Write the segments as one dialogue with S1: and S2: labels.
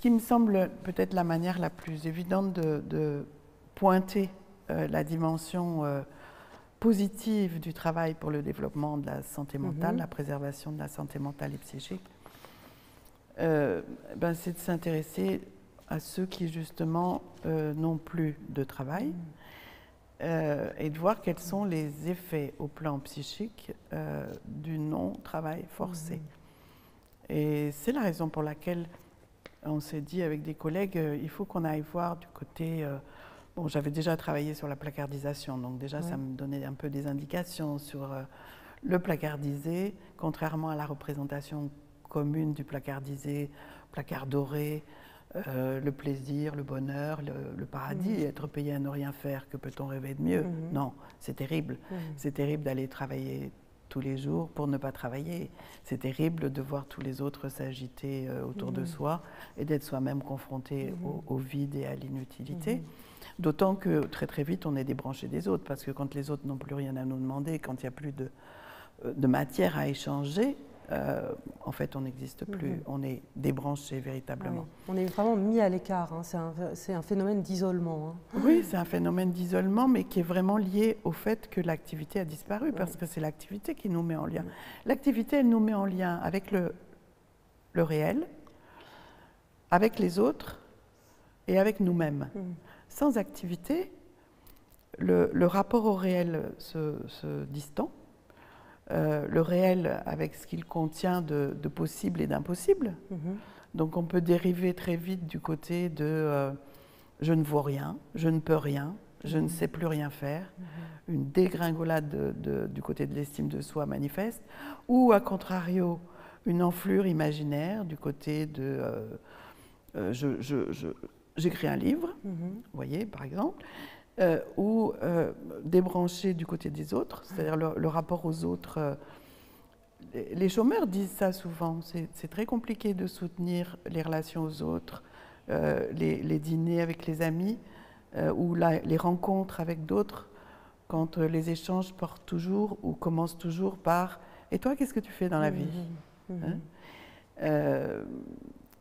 S1: qui me semble peut-être la manière la plus évidente de pointer la dimension positive du travail pour le développement de la santé mentale, la préservation de la santé mentale et psychique, c'est de s'intéresser à ceux qui justement n'ont plus de travail et de voir quels sont les effets au plan psychique du non-travail forcé. Et c'est la raison pour laquelle on s'est dit avec des collègues, il faut qu'on aille voir du côté... bon, j'avais déjà travaillé sur la placardisation, donc déjà ça me donnait un peu des indications sur le placardisé, contrairement à la représentation commune du placardisé, placard doré, le plaisir, le bonheur, le paradis, être payé à ne rien faire, que peut-on rêver de mieux? Non, c'est terrible. C'est terrible d'aller travailler tous les jours pour ne pas travailler. C'est terrible de voir tous les autres s'agiter autour de soi et d'être soi-même confronté au vide et à l'inutilité. D'autant que très très vite on est débranché des autres, parce que quand les autres n'ont plus rien à nous demander, quand il n'y a plus de matière à échanger, en fait on n'existe plus, on est débranché véritablement.
S2: On est vraiment mis à l'écart, hein. C'est un phénomène d'isolement. Hein.
S1: Oui, c'est un phénomène d'isolement, mais qui est vraiment lié au fait que l'activité a disparu, parce que c'est l'activité qui nous met en lien. L'activité, elle nous met en lien avec le réel, avec les autres et avec nous-mêmes. Sans activité, le rapport au réel se distend. Le réel avec ce qu'il contient de possible et d'impossible. Donc on peut dériver très vite du côté de je ne vaux rien, je ne peux rien, je ne sais plus rien faire, une dégringolade du côté de l'estime de soi manifeste, ou à contrario, une enflure imaginaire du côté de j'écris un livre, vous voyez, par exemple, ou débranché du côté des autres, c'est-à-dire le rapport aux autres. Les chômeurs disent ça souvent, c'est très compliqué de soutenir les relations aux autres, les dîners avec les amis, ou les rencontres avec d'autres, quand les échanges portent toujours ou commencent toujours par « Et toi, qu'est-ce que tu fais dans la vie ?»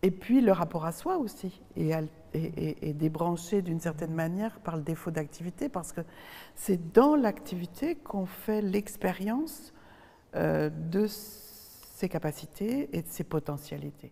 S1: Et puis le rapport à soi aussi est débranché d'une certaine manière par le défaut d'activité, parce que c'est dans l'activité qu'on fait l'expérience de ses capacités et de ses potentialités.